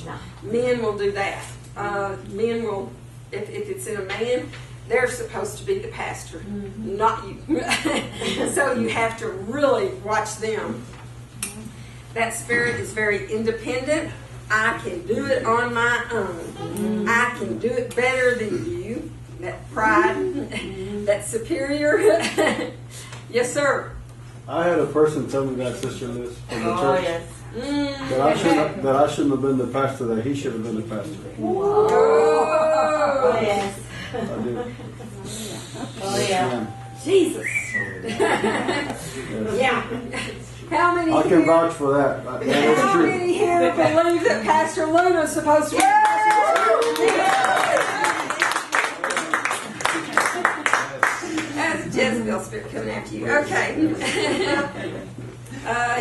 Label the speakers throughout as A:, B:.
A: church. Men will do that. Men will, if it's in a man, they're supposed to be the pastor, not you. So you have to really watch them. That spirit is very independent. I can do it on my own. I can do it better than you. That pride, that superior. Yes, sir.
B: I had a person tell me that, Sister Liz, from the church.
C: Yes.
B: That I shouldn't have been the pastor, that he should have been the pastor.
A: Oh,
C: yes.
B: I did.
C: Oh, yeah.
A: Jesus. Yeah. How many
B: I can
A: here,
B: vouch for that. That is
A: how
B: true.
A: many here believe that Pastor Luna's supposed to be That's Jezebel spirit coming after you. Okay.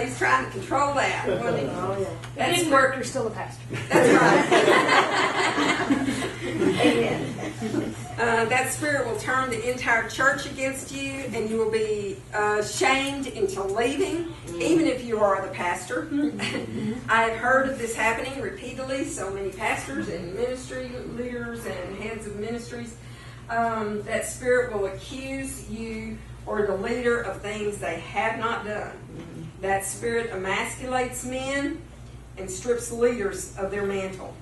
A: He's trying to control that. Wasn't he?
C: Oh, yeah.
A: That's
D: Didn't work, you're still a pastor.
A: That's right.
C: Amen.
A: That spirit will turn the entire church against you, and you will be shamed into leaving, even if you are the pastor. I have heard of this happening repeatedly. So many pastors and ministry leaders and heads of ministries. That spirit will accuse you or the leader of things they have not done. That spirit emasculates men and strips leaders of their mantle.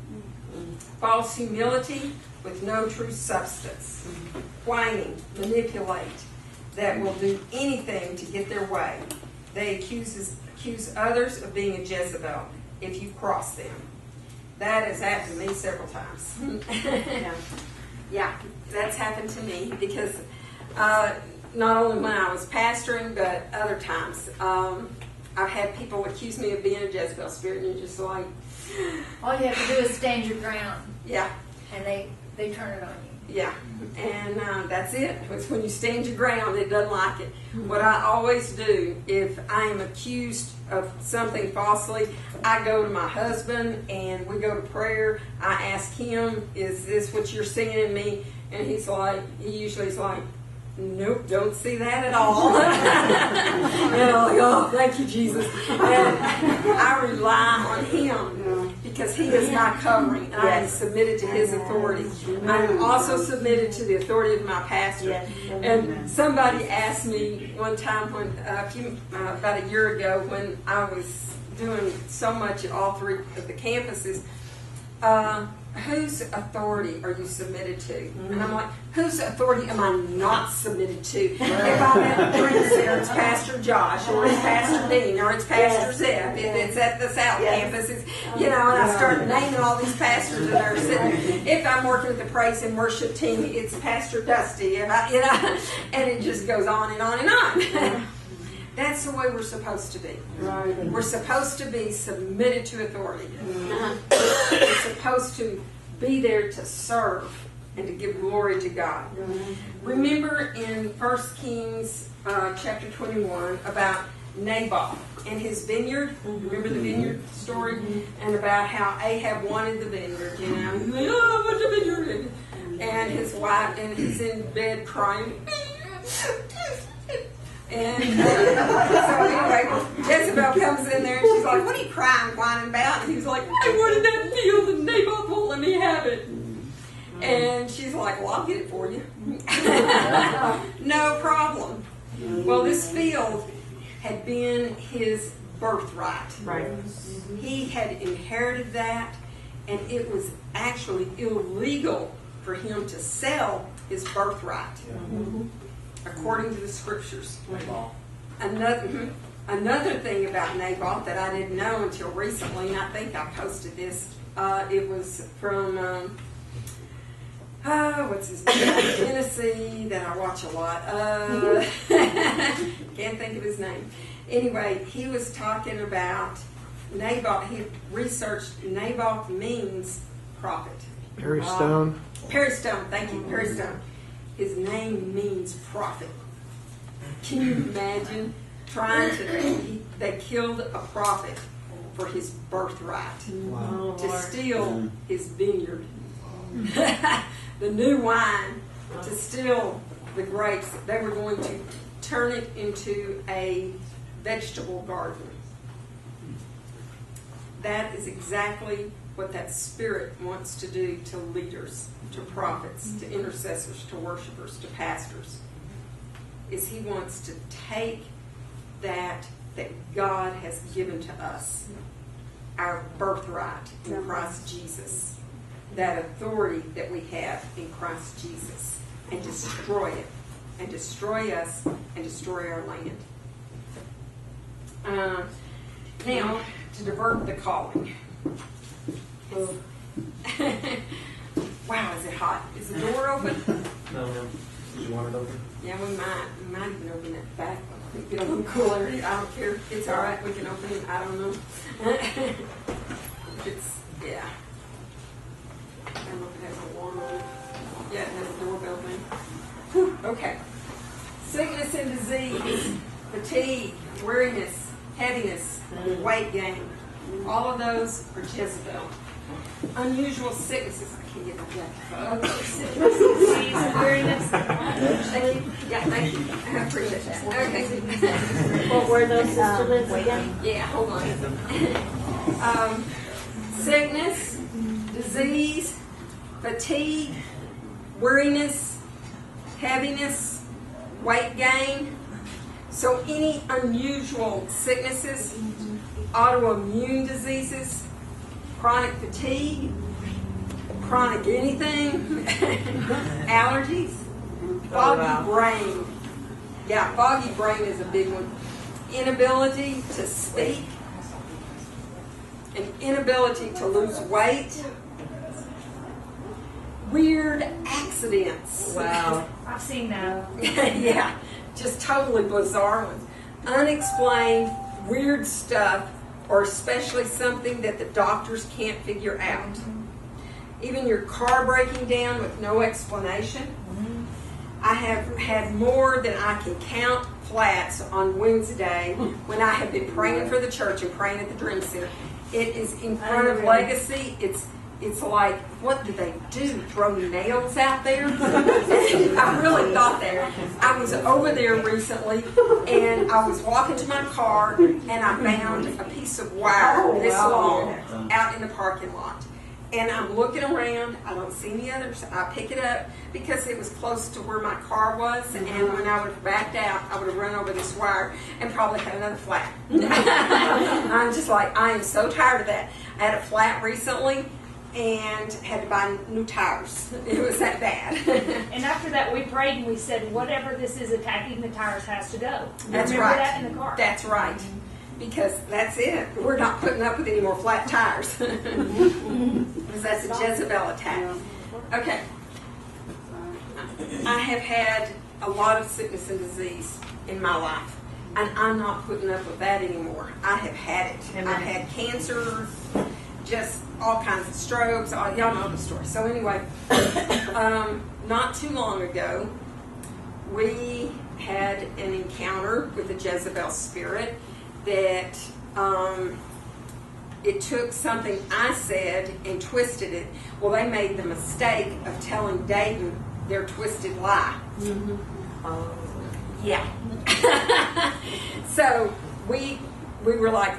A: False humility with no true substance. Whining, manipulate, that will do anything to get their way. They accuse others of being a Jezebel if you cross them. That has happened to me several times. Yeah, that's happened to me because not only when I was pastoring, but other times. I've had people accuse me of being a Jezebel spirit, and you're just like...
D: All you have to do is stand your ground.
A: Yeah.
D: And they turn it on you.
A: Yeah, and that's it. It's when you stand your ground, it doesn't like it. What I always do, if I am accused of something falsely, I go to my husband and we go to prayer. I ask him, is this what you're seeing in me? And he usually is like, nope, don't see that at all. And I'm like, oh, thank you, Jesus. And I rely on him because he is my covering, and I am submitted to his authority. I am also submitted to the authority of my pastor. And somebody asked me one time when about a year ago when I was doing so much at all three of the campuses, whose authority are you submitted to? And I'm like, whose authority am I not submitted to? If I'm at the drinks there, it's Pastor Josh, or it's Pastor Dean, or it's Pastor Zeb. If it's at the South Campus, it's, and I start naming all these pastors that are sitting. If I'm working with the praise and worship team, it's Pastor Dusty, and it just goes on and on and on. That's the way we're supposed to be. Right. We're supposed to be submitted to authority. We're supposed to be there to serve and to give glory to God. Remember in 1 Kings chapter 21 about Naboth and his vineyard? Remember the vineyard story? And about how Ahab wanted the vineyard. He's like, oh, I want the vineyard. And his wife, and he's in bed crying. And so anyway, Jezebel comes in there and she's like, what are you crying, whining about? And he's like, I wanted that field and Naboth won't let me have it. And she's like, well, I'll get it for you. No problem. Well, this field had been his birthright. Right. He had inherited that, and it was actually illegal for him to sell his birthright. According to the scriptures. Another thing about Naboth that I didn't know until recently, and I think I posted this, it was from, what's his name, Tennessee, that I watch a lot. Can't think of his name. Anyway, he was talking about Naboth. He researched Naboth means prophet.
B: Perry Stone.
A: Perry Stone, thank you, Perry Stone. His name means prophet. Can you imagine trying to... They killed a prophet for his birthright. Wow. To steal his vineyard. The new wine. To steal the grapes. They were going to turn it into a vegetable garden. That is exactly what that Spirit wants to do to leaders, to prophets, to intercessors, to worshipers, to pastors, is He wants to take that God has given to us, our birthright in Christ Jesus, that authority that we have in Christ Jesus, and destroy it, and destroy us, and destroy our land. Now, to divert the calling. Wow, is it hot? Is the door open?
E: No. Did you want it open?
A: Yeah, we might even open it back. Get a little cooler. I don't care. It's all right. We can open it. I don't know. Yeah. I don't know if it has a alarm on it. Yeah, it has a doorbell thing. Whew, okay. Sickness and disease, fatigue, weariness, heaviness, weight gain. All of those are Jezebel. Unusual sicknesses. I can't get my jacket.
D: Sickness, disease, and weariness.
A: Thank you. Yeah, thank you. I appreciate that. Okay.
C: What were those, Sister Liz, again?
A: Yeah, hold on. Sickness, disease, fatigue, weariness, heaviness, weight gain. So any unusual sicknesses, autoimmune diseases, chronic fatigue, chronic anything, allergies, foggy brain. Yeah, foggy brain is a big one. Inability to speak, an inability to lose weight, weird accidents.
C: Wow.
D: I've seen that.
A: Yeah, just totally bizarre ones. Unexplained, weird stuff, or especially something that the doctors can't figure out. Even your car breaking down with no explanation. I have had more than I can count flats on Wednesday when I have been praying for the church and praying at the Dream Center. It is in front of Legacy. It's like, what do they do? Throw nails out there? I really thought that. I was over there recently, and I was walking to my car, and I found a piece of wire this long out in the parking lot. And I'm looking around. I don't see any others. I pick it up because it was close to where my car was, and when I would have backed out, I would have run over this wire and probably had another flat. I'm just like, I am so tired of that. I had a flat recently and had to buy new tires. It was that bad.
D: And after that, we prayed and we said, whatever this is attacking the tires has to go.
A: That's
D: Remember
A: right.
D: that in the car.
A: That's right. Because that's it. We're not putting up with any more flat tires. Because that's a Jezebel attack. Okay. I have had a lot of sickness and disease in my life. And I'm not putting up with that anymore. I have had it.
C: Amen.
A: I've had cancer, just all kinds of strokes. Y'all know the story. So anyway, not too long ago, we had an encounter with the Jezebel spirit that it took something I said and twisted it. Well, they made the mistake of telling Dayton their twisted lie. Yeah. So we were like,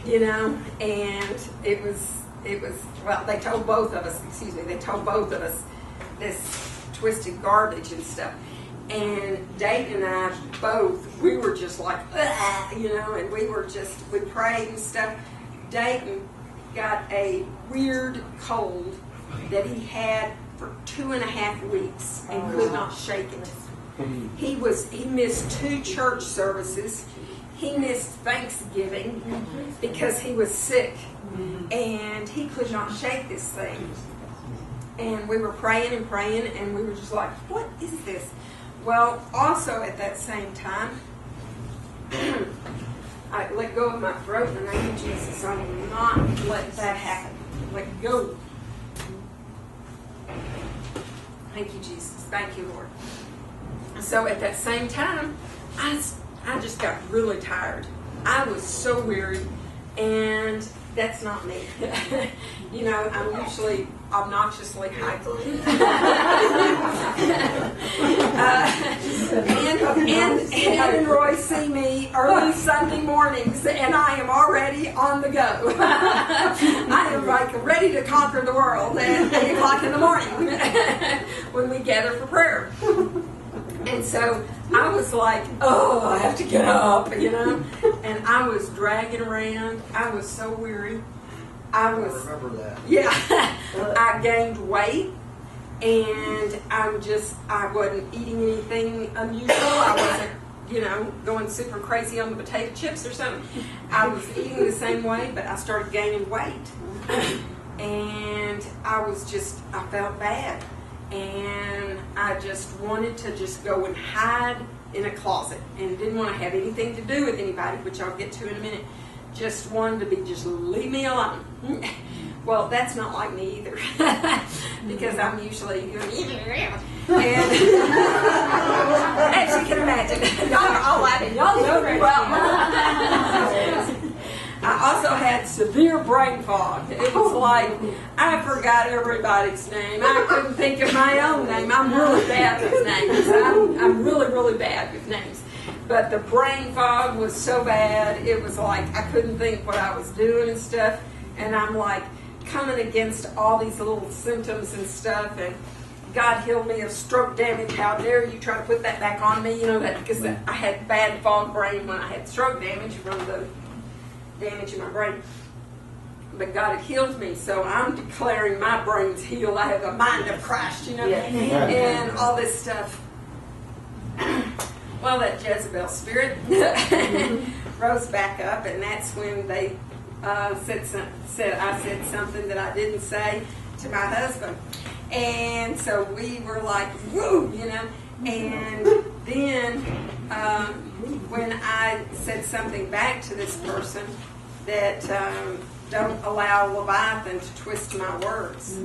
A: you know, and it was, well, they told both of us this twisted garbage and stuff. And Dayton and I both, we were just like, you know, and we prayed and stuff. Dayton got a weird cold that he had for 2.5 weeks and could not shake it. He missed 2 church services. He missed Thanksgiving because he was sick and he could not shake this thing. And we were praying and praying, and we were just like, what is this? Well, also at that same time, I let go of my throat in the name of Jesus. I will not let that happen. Let go. Thank you, Jesus. Thank you, Lord. So at that same time, I just got really tired. I was so weary, and that's not me. You know, I'm usually obnoxiously hyper. Ann and Roy see me early Sunday mornings, and I am already on the go. I am like ready to conquer the world at 8 o'clock in the morning when we gather for prayer. And so I was like, oh, I have to get up, you know. And I was dragging around. I was so weary. I
E: remember that.
A: Yeah. I gained weight, and I wasn't eating anything unusual. I wasn't, you know, going super crazy on the potato chips or something. I was eating the same way, but I started gaining weight. And I felt bad. And I just wanted to just go and hide in a closet and didn't want to have anything to do with anybody, which I'll get to in a minute. Just wanted to just leave me alone. Well, that's not like me either, because I'm usually and as you can imagine, y'all are all laughing. Y'all know me well. I also had severe brain fog. It was like I forgot everybody's name. I couldn't think of my own name. I'm really bad with names. I'm really, really bad with names. But the brain fog was so bad, it was like I couldn't think what I was doing and stuff. And I'm like coming against all these little symptoms and stuff. And God healed me of stroke damage. How dare you try to put that back on me? You know, that because I had bad fog brain when I had stroke damage from the damage in my brain. But God had healed me, so I'm declaring my brain's healed. I have a mind of Christ, you know, and all this stuff. Well, that Jezebel spirit rose back up, and that's when they I said something that I didn't say to my husband, and so we were like, woo, you know. And then when I said something back to this person that don't allow Leviathan to twist my words,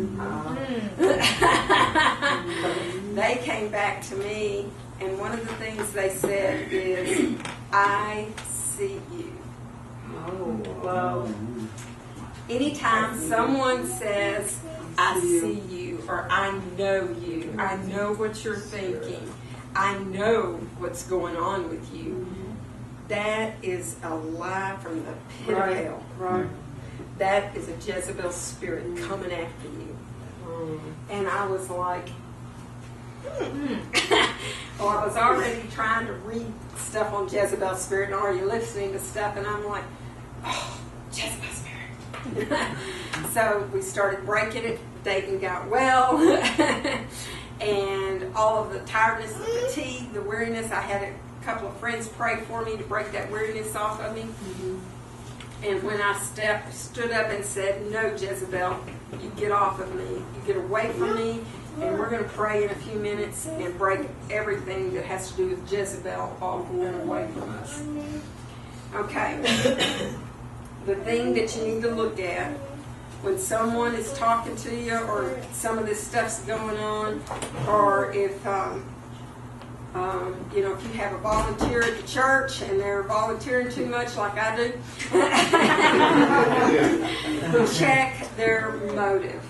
A: they came back to me, and one of the things they said is, I see you.
C: Oh, wow.
A: Anytime someone says, I see you, or I know you, I know what you're thinking, I know what's going on with you, that is a lie from the pit of hell.
C: Right.
A: That is a Jezebel spirit coming after you. And I was like, well, I was already trying to read stuff on Jezebel spirit and already listening to stuff, and I'm like, oh, Jezebel spirit. So we started breaking it. Dayton got well. And all of the tiredness, the fatigue, the weariness, I had a couple of friends pray for me to break that weariness off of me. And when I stood up and said, no, Jezebel, you get off of me. You get away from me, and we're going to pray in a few minutes and break everything that has to do with Jezebel off and away from us. Okay. The thing that you need to look at when someone is talking to you, or some of this stuff's going on, or if you know, if you have a volunteer at the church and they're volunteering too much, like I do, check their motive.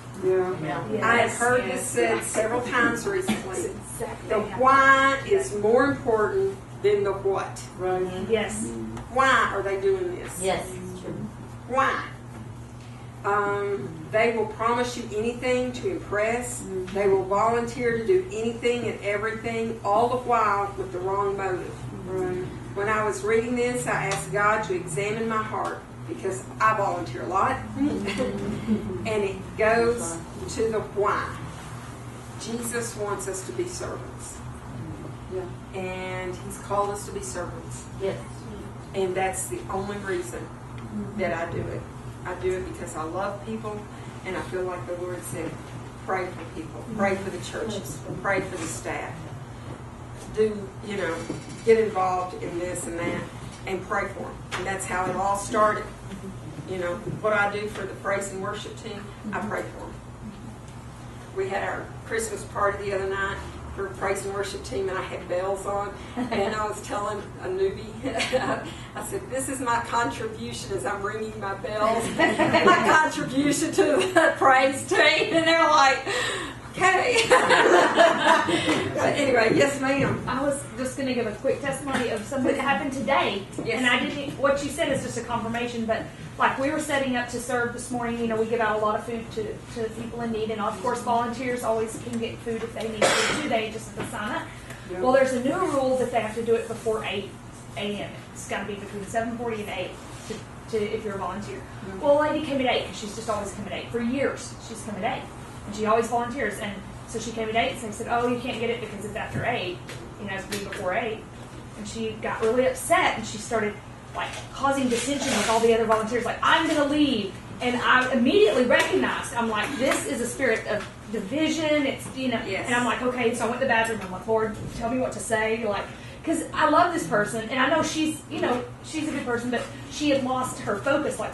A: I have heard this said several times recently. The why is more important than the what.
D: Yes.
A: Why are they doing this?
C: Yes, it's true.
A: Why? They will promise you anything to impress. They will volunteer to do anything and everything, all the while with the wrong motive. When I was reading this, I asked God to examine my heart, because I volunteer a lot. And it goes to the why. Jesus wants us to be servants. And He's called us to be servants.
C: Yes.
A: And that's the only reason that I do it. I do it because I love people, and I feel like the Lord said, pray for people, pray for the churches, pray for the staff. Do, you know, get involved in this and that, and pray for them. And that's how it all started. You know, what I do for the praise and worship team, I pray for them. We had our Christmas party the other night. for a praise and worship team, and I had bells on, and I was telling a newbie, I said, this is my contribution as I'm ringing my bells, my contribution to the praise team, and they're like, okay. But anyway, yes ma'am.
D: I was just going to give a quick testimony of something that happened today.
A: Yes.
D: And I didn't, what you said is just a confirmation, but like we were setting up to serve this morning, you know, we give out a lot of food to people in need. And of course, volunteers always can get food if they need food too. They just have to sign up.
A: Yeah.
D: Well, there's a new rule that they have to do it before 8 a.m. It's got to be between 7:40 and 8 if you're a volunteer.
A: Mm-hmm.
D: Well, a lady came at 8 because she's just always come at 8. For years, she's come at 8. And she always volunteers. And so she came at 8 and they said, oh, you can't get it because it's after 8. You know, it's be before 8. And she got really upset and she started like causing dissension with all the other volunteers. Like, I'm going to leave. And I immediately recognized, I'm like, this is a spirit of division. It's, you know,
A: Yes.
D: and I'm like, okay, so I went to the bathroom. I'm like, Lord, tell me what to say. Like, because I love this person and I know she's, you know, she's a good person, but she had lost her focus. Like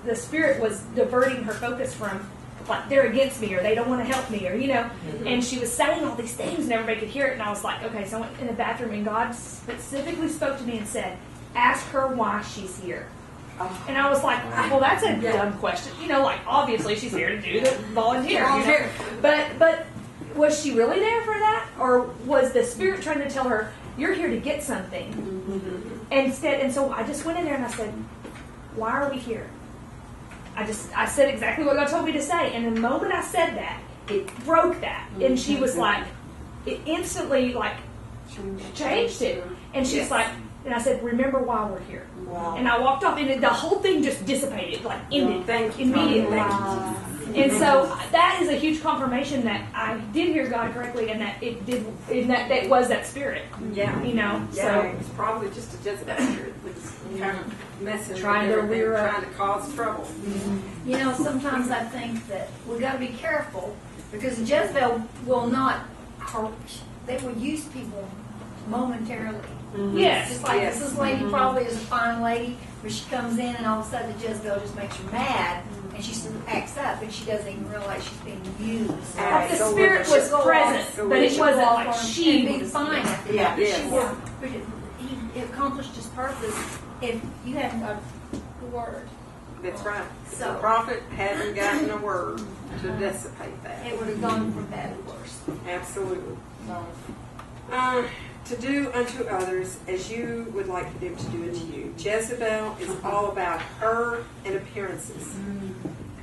D: the spirit was diverting her focus from, like, they're against me or they don't want to help me or, you know, and she was saying all these things and everybody could hear it. And I was like, okay, so I went in the bathroom and God specifically spoke to me and said, ask her why she's here. And I was like, well, that's a dumb question. You know, like, obviously she's here to do the volunteer. You know? But was she really there for that? Or was the spirit trying to tell her, you're here to get something? And so I just went in there and I said, why are we here? I said exactly what God told me to say. And the moment I said that, it broke that. And she was like, it instantly, like, changed it. And she's
A: Yes.
D: like, and I said, remember why we're here.
A: Wow.
D: And I walked off, and the whole thing just dissipated, like ended
A: Thank you.
D: immediately.
A: Wow.
D: And so that is a huge confirmation that I did hear God correctly, and that it did, and that was that spirit.
A: Yeah.
D: You know,
A: Yeah,
D: so
A: it's probably just a Jezebel spirit that's kind of messing
D: Trying
A: with
D: to
A: everything,
D: rear up.
A: trying to cause trouble.
C: You know, sometimes I think that we got to be careful because Jezebel will not hurt. They will use people momentarily.
D: yes,
C: Just like
A: Yes.
C: this lady probably is a fine lady, but she comes in and all of a sudden the Jezebel just makes her mad and she acts up and she doesn't even realize she's being used.
D: like the
A: So
D: spirit
A: we'll
D: was
C: go
D: present,
A: off.
D: but it
C: She'll
D: wasn't
C: walk
D: like
C: on
D: she
C: and be
D: was.
C: fine after
A: Yeah,
C: that. But
A: yes.
C: she will, but he accomplished his purpose if you hadn't got the word.
A: That's right.
C: So-
A: The prophet hadn't gotten a word to dissipate that.
C: It would have gone from bad to worse.
A: Absolutely.
C: So,
A: To do unto others as you would like them to do unto you. Jezebel is all about her and appearances.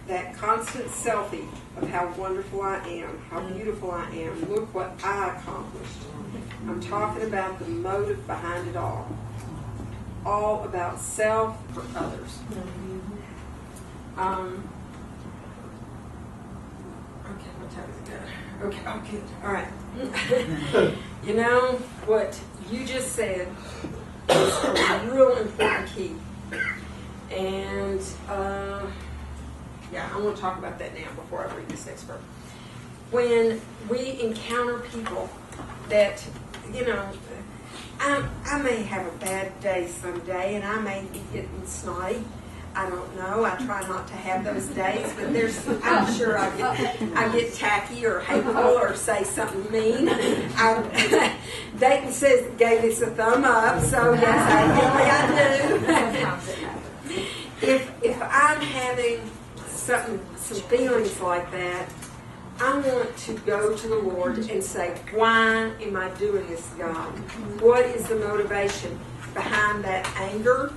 A: That constant selfie of how wonderful I am, how beautiful I am, look what I accomplished. I'm talking about the motive behind it all. All about self for others. Okay, what time is it? Okay, oh good. All right. You know, what you just said is a real important key. And, yeah, I want to talk about that now before I read this next verse. When we encounter people that, you know, I may have a bad day someday and I may be getting snotty. I don't know. I try not to have those days, but I'm sure I get tacky or hateful or say something mean. Dayton gave us a thumb up, so yes, I do. If I'm having some feelings like that, I want to go to the Lord and say, why am I doing this, God? What is the motivation behind that anger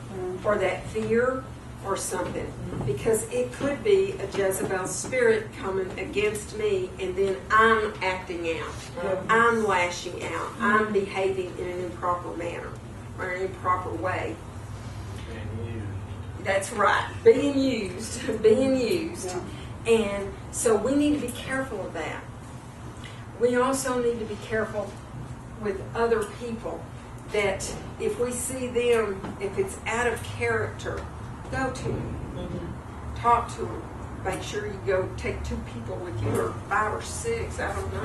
A: or that fear or something? Because it could be a Jezebel spirit coming against me, and then I'm acting out. I'm lashing out. I'm behaving in an improper manner or an improper way. That's right. Being used. And so we need to be careful of that. We also need to be careful with other people that if we see them, if it's out of character, go to them. Talk to them. Make sure you go take 2 people with you, or 5 or 6, I don't know.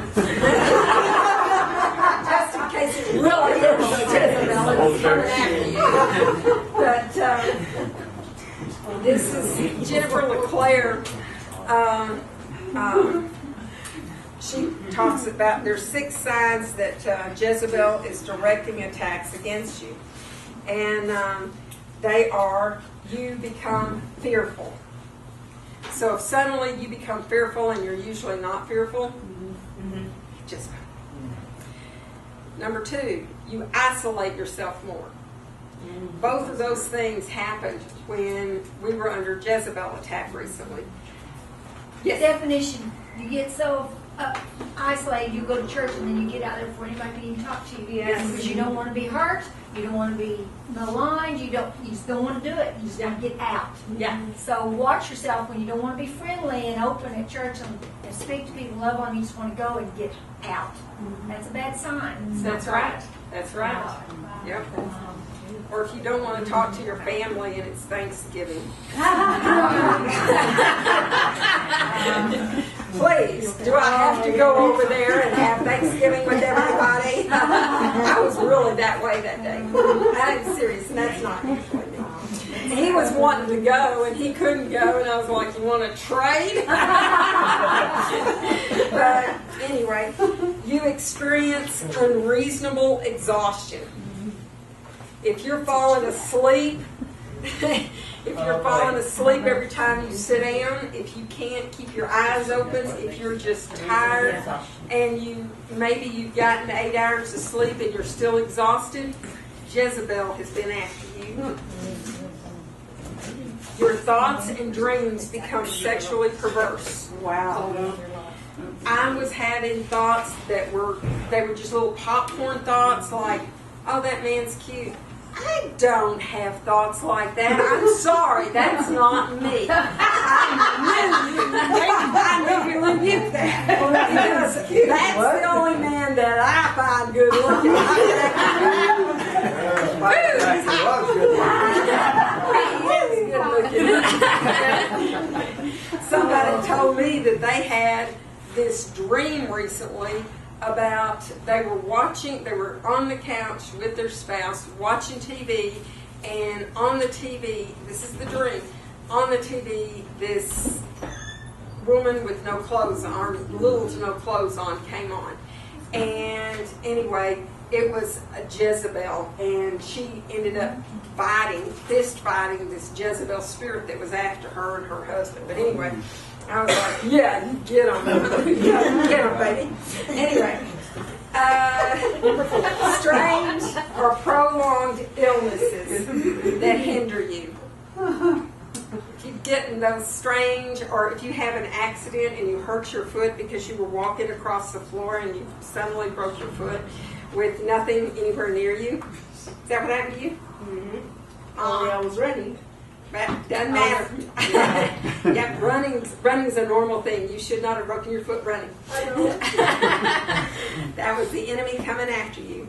A: Just in case it really is Jezebel is coming after you. But this is Jennifer LeClaire. she talks about there's 6 signs that Jezebel is directing attacks against you. And they are, you become fearful. So if suddenly you become fearful and you're usually not fearful, Jezebel. Number 2, you isolate yourself more. Both of those things happened when we were under Jezebel attack recently. Yes.
C: Definition, you get so isolated, you go to church and then you get out there before anybody can even talk to you.
A: Yes.
C: Because you don't want to be hurt, you don't want to be maligned, you just don't want to do it, you just want to get out.
A: Yeah.
C: So watch yourself when you don't want to be friendly and open at church and speak to people, love on them, you just want to go and get out. That's a bad sign.
A: That's right. That's right. Yep. Or if you don't want to talk to your family and it's Thanksgiving. Please, do I have to go over there and have Thanksgiving with everybody? I was really that way that day. I'm serious, and that's not usually me. He was wanting to go, and he couldn't go, and I was like, you want to trade? But anyway, you experience unreasonable exhaustion. If you're falling asleep, every time you sit down, if you can't keep your eyes open, if you're just tired, and you've gotten 8 hours of sleep and you're still exhausted, Jezebel has been after you. Your thoughts and dreams become sexually perverse. Wow. I was having thoughts they were just little popcorn thoughts like, oh, that man's cute. I don't have thoughts like that. I'm sorry, that's not me. I knew you rebuke that. Because that's the only man that I find good looking. Somebody told me that they had this dream recently about they were on the couch with their spouse watching TV, and on the TV, this is the dream, on the TV this woman with no clothes on, little to no clothes on, came on. And anyway, it was a Jezebel, and she ended up fist fighting this Jezebel spirit that was after her and her husband. But anyway, I was like, yeah, you get them. Get them, baby. Anyway, strange or prolonged illnesses that hinder you. If you get in those strange, or if you have an accident and you hurt your foot because you were walking across the floor and you suddenly broke your foot with nothing anywhere near you. Is that what happened to you? Mm-hmm.
F: I was running.
A: Doesn't matter. Yeah, running's a normal thing. You should not have broken your foot running. That was the enemy coming after you.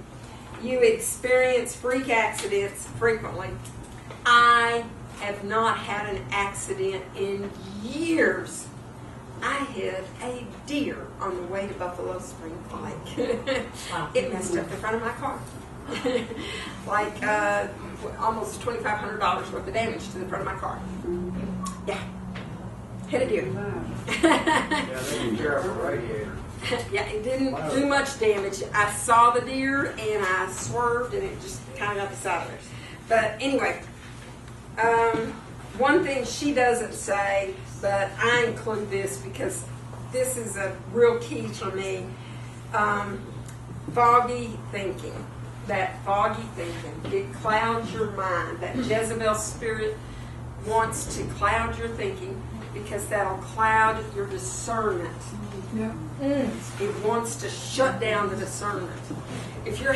A: You experience freak accidents frequently. I have not had an accident in years. I hit a deer on the way to Buffalo Spring Pike. It messed up the front of my car. Like almost $2,500 worth of damage to the front of my car. Yeah. Hit a deer.
E: Yeah, they can tear up a radiator.
A: Yeah, it didn't do much damage. I saw the deer and I swerved and it just kind of got beside of it. But anyway, one thing she doesn't say, but I include this because this is a real key for me. Foggy thinking. That foggy thinking. It clouds your mind. That Jezebel spirit wants to cloud your thinking because that'll cloud your discernment. Yeah. It wants to shut down the discernment. If you're